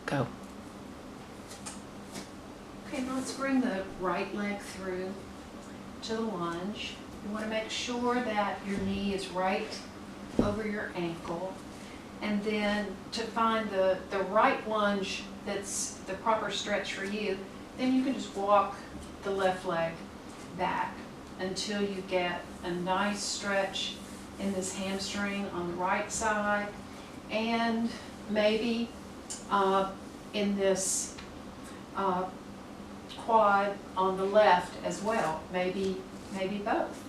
Go. Okay, now let's bring the right leg through to the lunge. You want to make sure that your knee is right over your ankle. And then to find the right lunge that's the proper stretch for you, then you can just walk the left leg back until you get a nice stretch in this hamstring on the right side, and maybe in this quad on the left as well, maybe both.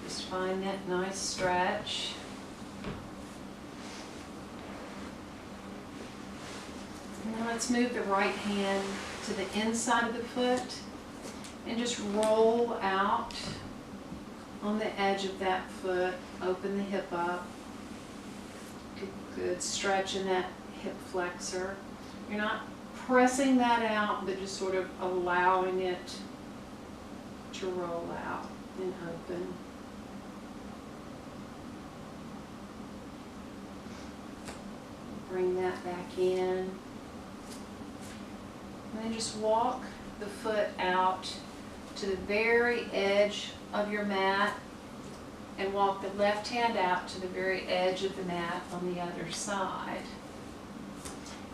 Just find that nice stretch. Now let's move the right hand to the inside of the foot and just roll out on the edge of that foot. Open the hip up. Good stretch in that hip flexor. You're not pressing that out, but just sort of allowing it to roll out and open. Bring that back in. And then just walk the foot out to the very edge of your mat and walk the left hand out to the very edge of the mat on the other side.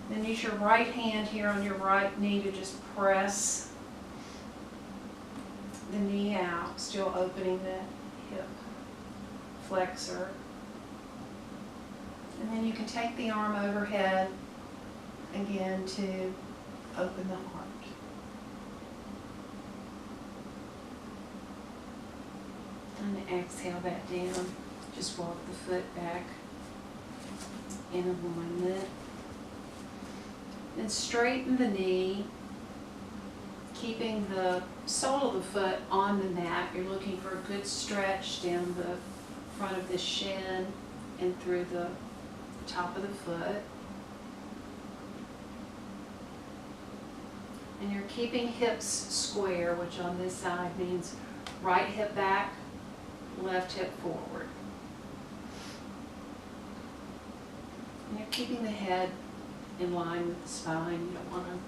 Then use your right hand here on your right knee to just press the knee out, still opening the hip flexor. And then you can take the arm overhead again to open the heart. And exhale that down. Just walk the foot back in alignment. Then straighten the knee, keeping the sole of the foot on the mat. You're looking for a good stretch down the front of the shin and through the top of the foot. And you're keeping hips square, which on this side means right hip back, left hip forward. And you're keeping the head in line with the spine. You don't want to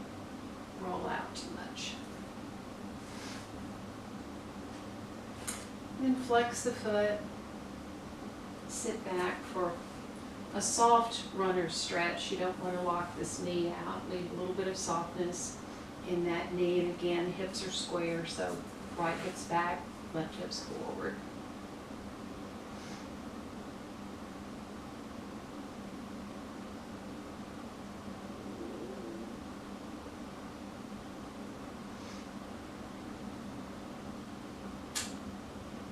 roll out too much. And then flex the foot. Sit back for a soft runner's stretch. You don't want to lock this knee out. Leave a little bit of softness in that knee. And again, hips are square, so right hips back, left hips forward.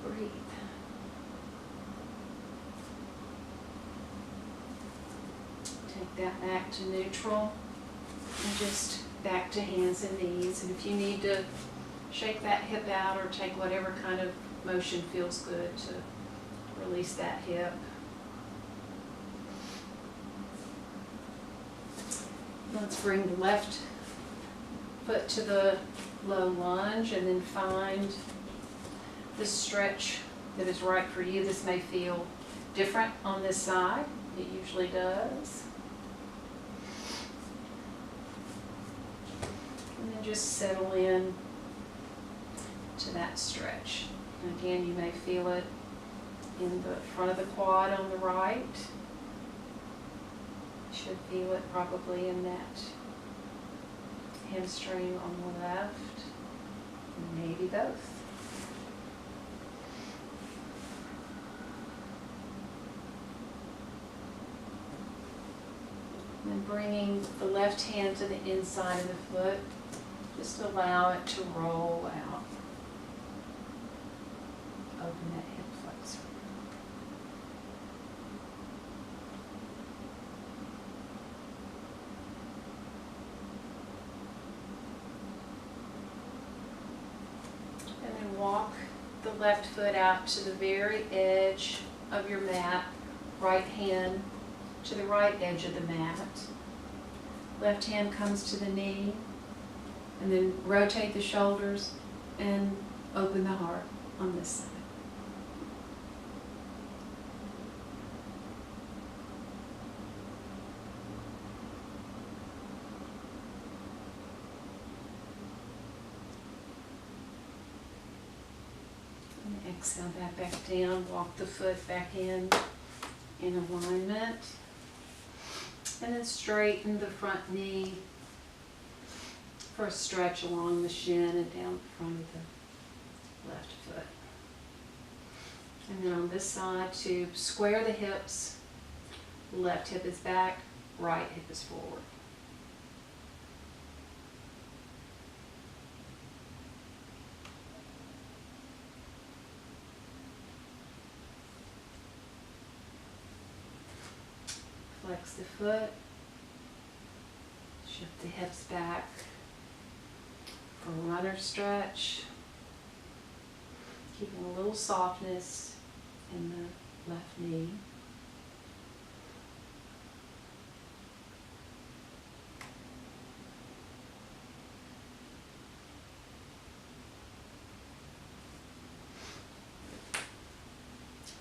Breathe. Take that back to neutral and just back to hands and knees. And if you need to shake that hip out or take whatever kind of motion feels good to release that hip. Let's bring the left foot to the low lunge and then find the stretch that is right for you. This may feel different on this side. It usually does. And then just settle in to that stretch. And again, you may feel it in the front of the quad on the right. You should feel it probably in that hamstring on the left, and maybe both. And then bringing the left hand to the inside of the foot, just allow it to roll out. Open that hip flexor. And then walk the left foot out to the very edge of your mat, right hand to the right edge of the mat. Left hand comes to the knee, and then rotate the shoulders and open the heart on this side. Exhale that back down, walk the foot back in alignment. And then straighten the front knee for a stretch along the shin and down the front of the left foot. And then on this side, to square the hips, left hip is back, right hip is forward. Flex the foot, shift the hips back for a runner stretch, keeping a little softness in the left knee.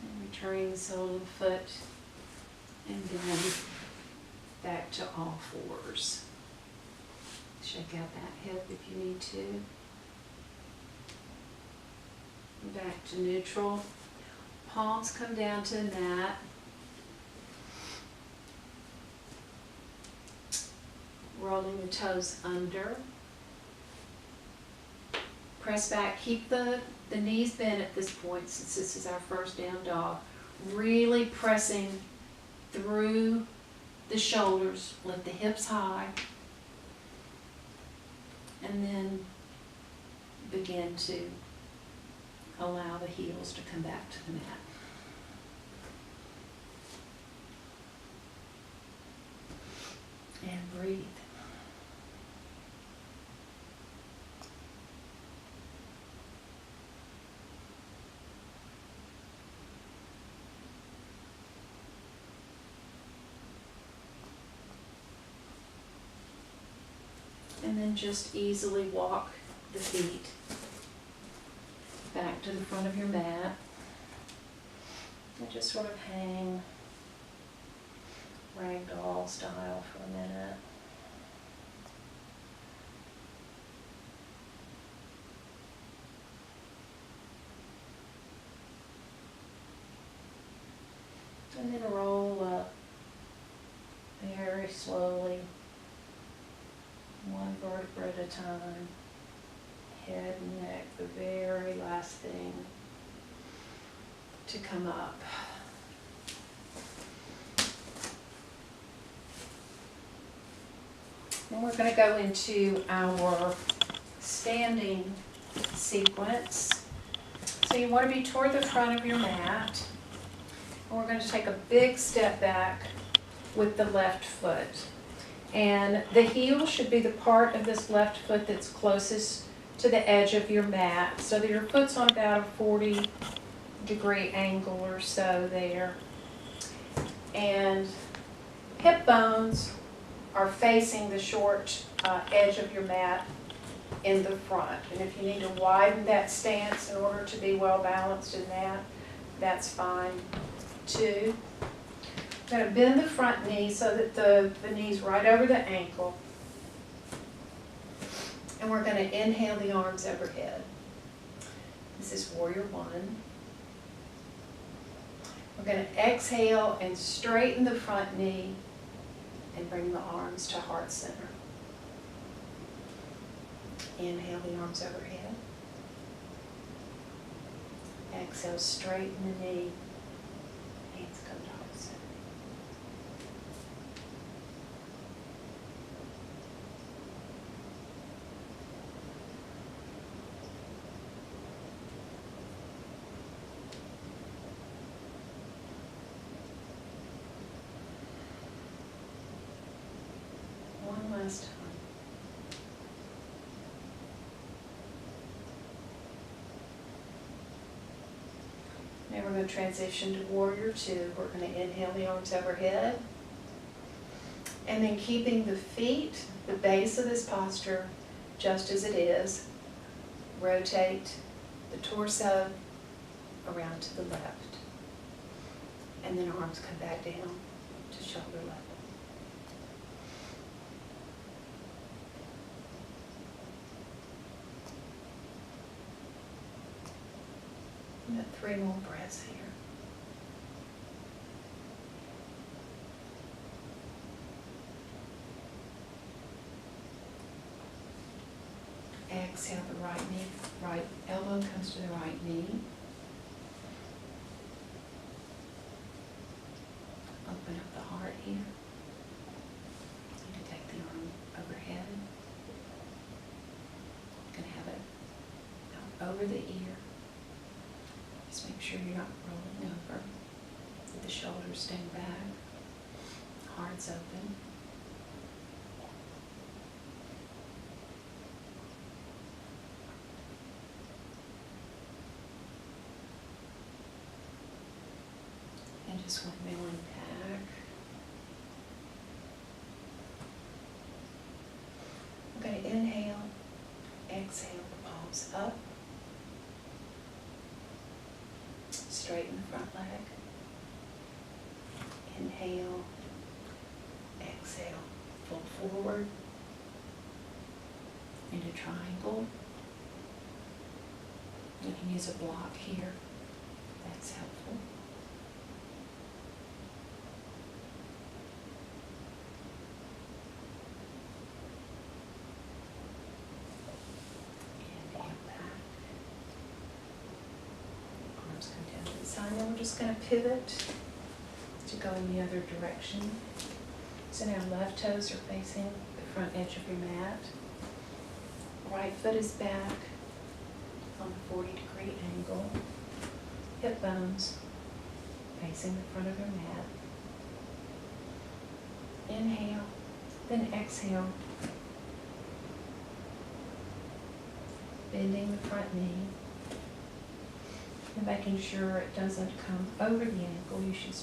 And returning the sole of the foot, and then back to all fours. Shake out that hip if you need to. Back to neutral. Palms come down to the mat. Rolling the toes under. Press back. Keep the knees bent at this point, since this is our first down dog. Really pressing through the shoulders. Lift the hips high. And then begin to allow the heels to come back to the mat. And breathe. And then just easily walk the feet back to the front of your mat. And just sort of hang ragdoll style for a minute. And then roll up very slowly, one vertebra at a time. Head and neck, the very last thing to come up. And we're going to go into our standing sequence. So you want to be toward the front of your mat. And we're going to take a big step back with the left foot. And the heel should be the part of this left foot that's closest to the edge of your mat, so that your foot's on about a 40-degree angle or so there. And hip bones are facing the short edge of your mat in the front. And if you need to widen that stance in order to be well balanced in that, that's fine too. I'm going to bend the front knee so that the knee's right over the ankle. And we're going to inhale the arms overhead. This is Warrior One. We're going to exhale and straighten the front knee and bring the arms to heart center. Inhale the arms overhead. Exhale, straighten the knee. Hands come to heart center. One last time. Now we're going to transition to Warrior Two. We're going to inhale the arms overhead. And then keeping the feet, the base of this posture, just as it is, rotate the torso around to the left. And then arms come back down to shoulder level. About 3 more breaths here. Exhale the right knee, right elbow comes to the right knee. Open up the heart here. You can take the arm overhead. You can have it out over the ear. Just make sure you're not rolling over. Let the shoulders stand back. Heart's open. And just windmilling back. We're going to inhale, exhale the palms up. Straighten the front leg. Inhale, exhale, fold forward into triangle. You can use a block here. That's helpful. Come down to the side. Now we're just going to pivot to go in the other direction. So now left toes are facing the front edge of your mat. Right foot is back on a 40-degree angle. Hip bones facing the front of your mat. Inhale, then exhale. Bending the front knee. And making sure it doesn't come over the ankle. You should